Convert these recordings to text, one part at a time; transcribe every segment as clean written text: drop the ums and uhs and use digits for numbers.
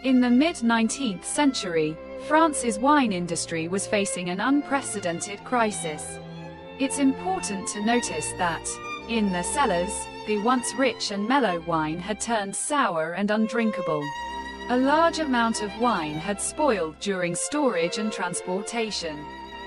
In the mid-19th century, France's wine industry was facing an unprecedented crisis. It's important to notice that, in the cellars, the once rich and mellow wine had turned sour and undrinkable. A large amount of wine had spoiled during storage and transportation.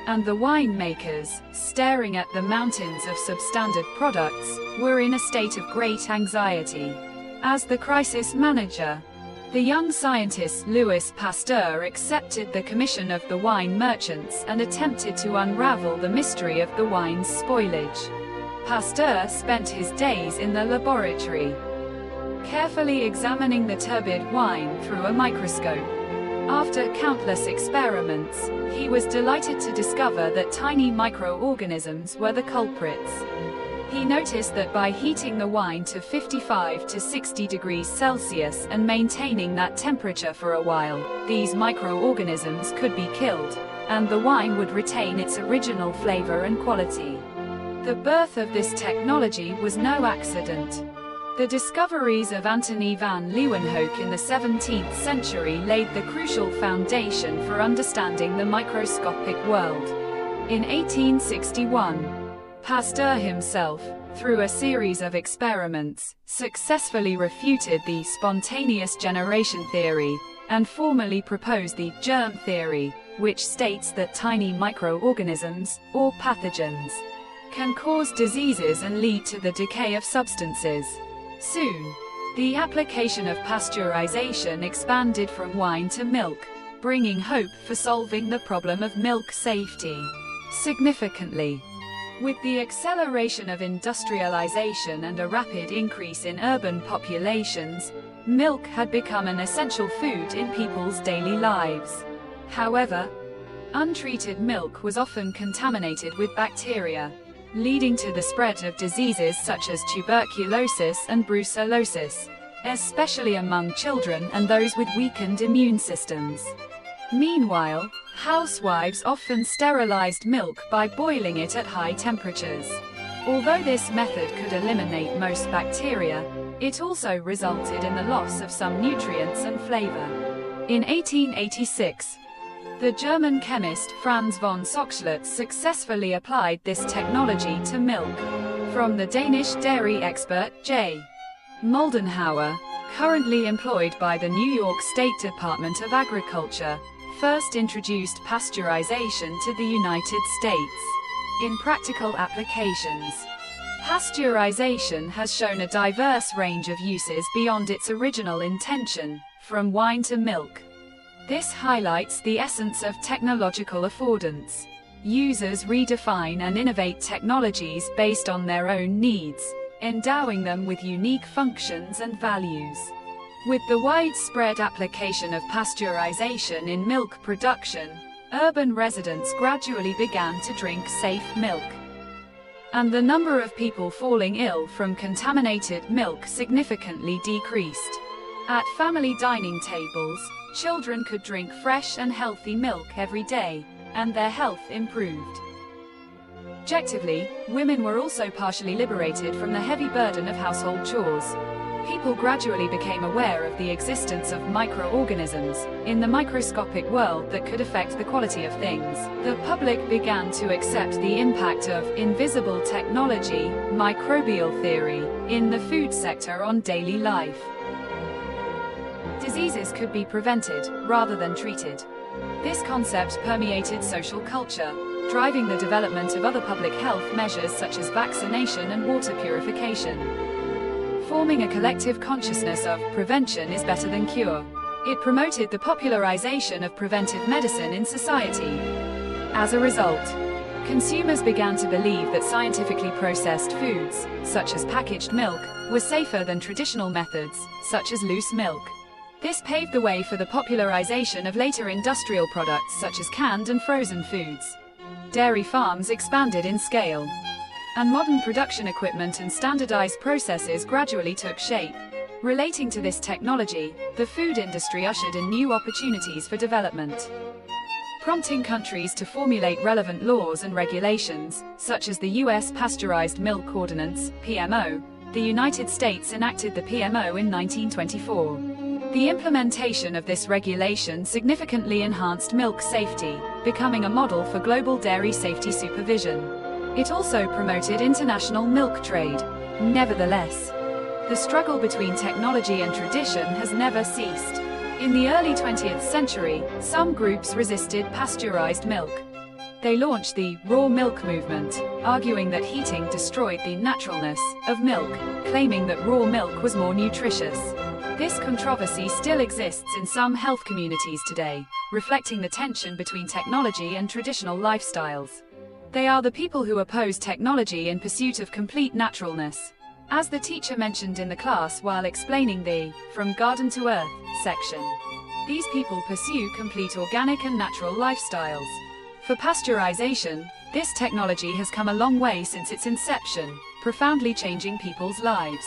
And the winemakers, staring at the mountains of substandard products, were in a state of great anxiety. As the crisis manager, the young scientist Louis Pasteur accepted the commission of the wine merchants and attempted to unravel the mystery of the wine's spoilage. Pasteur spent his days in the laboratory, carefully examining the turbid wine through a microscope. After countless experiments, he was delighted to discover that tiny microorganisms were the culprits. He noticed that by heating the wine to 55 to 60 degrees Celsius and maintaining that temperature for a while, these microorganisms could be killed, and the wine would retain its original flavor and quality. The birth of this technology was no accident. The discoveries of Antony van Leeuwenhoek in the 17th century laid the crucial foundation for understanding the microscopic world. In 1861, Pasteur himself, through a series of experiments, successfully refuted the spontaneous generation theory, and formally proposed the germ theory, which states that tiny microorganisms, or pathogens, can cause diseases and lead to the decay of substances. Soon, the application of pasteurization expanded from wine to milk, bringing hope for solving the problem of milk safety. Significantly, with the acceleration of industrialization and a rapid increase in urban populations, milk had become an essential food in people's daily lives. However, untreated milk was often contaminated with bacteria, leading to the spread of diseases such as tuberculosis and brucellosis, especially among children and those with weakened immune systems. Meanwhile, housewives often sterilized milk by boiling it at high temperatures. Although this method could eliminate most bacteria, it also resulted in the loss of some nutrients and flavor. In 1886, the German chemist Franz von Soxhlet successfully applied this technology to milk. From the Danish dairy expert J. Moldenhauer, currently employed by the New York State Department of Agriculture, first introduced pasteurization to the United States. In practical applications, pasteurization has shown a diverse range of uses beyond its original intention, from wine to milk. This highlights the essence of technological affordance. Users redefine and innovate technologies based on their own needs, endowing them with unique functions and values. With the widespread application of pasteurization in milk production, urban residents gradually began to drink safe milk. And the number of people falling ill from contaminated milk significantly decreased. At family dining tables, children could drink fresh and healthy milk every day, and their health improved. Objectively, women were also partially liberated from the heavy burden of household chores. People gradually became aware of the existence of microorganisms in the microscopic world that could affect the quality of things. The public began to accept the impact of invisible technology, microbial theory, in the food sector on daily life. Diseases could be prevented, rather than treated. This concept permeated social culture, driving the development of other public health measures such as vaccination and water purification. Forming a collective consciousness of prevention is better than cure. It promoted the popularization of preventive medicine in society. As a result, consumers began to believe that scientifically processed foods, such as packaged milk, were safer than traditional methods, such as loose milk. This paved the way for the popularization of later industrial products such as canned and frozen foods. Dairy farms expanded in scale, and modern production equipment and standardized processes gradually took shape. Relating to this technology, the food industry ushered in new opportunities for development, prompting countries to formulate relevant laws and regulations, such as the U.S. Pasteurized Milk Ordinance, PMO. The United States enacted the PMO in 1924. The implementation of this regulation significantly enhanced milk safety, becoming a model for global dairy safety supervision. It also promoted international milk trade. Nevertheless, the struggle between technology and tradition has never ceased. In the early 20th century, some groups resisted pasteurized milk. They launched the raw milk movement, arguing that heating destroyed the naturalness of milk, claiming that raw milk was more nutritious. This controversy still exists in some health communities today, reflecting the tension between technology and traditional lifestyles. They are the people who oppose technology in pursuit of complete naturalness. As the teacher mentioned in the class while explaining the From Garden to Earth section, these people pursue complete organic and natural lifestyles. For pasteurization, this technology has come a long way since its inception, profoundly changing people's lives.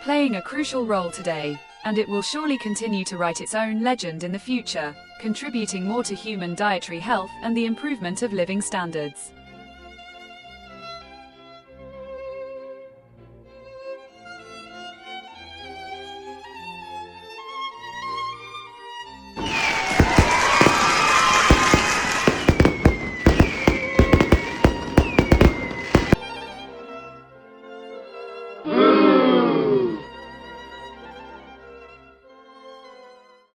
Playing a crucial role today, and it will surely continue to write its own legend in the future, contributing more to human dietary health and the improvement of living standards.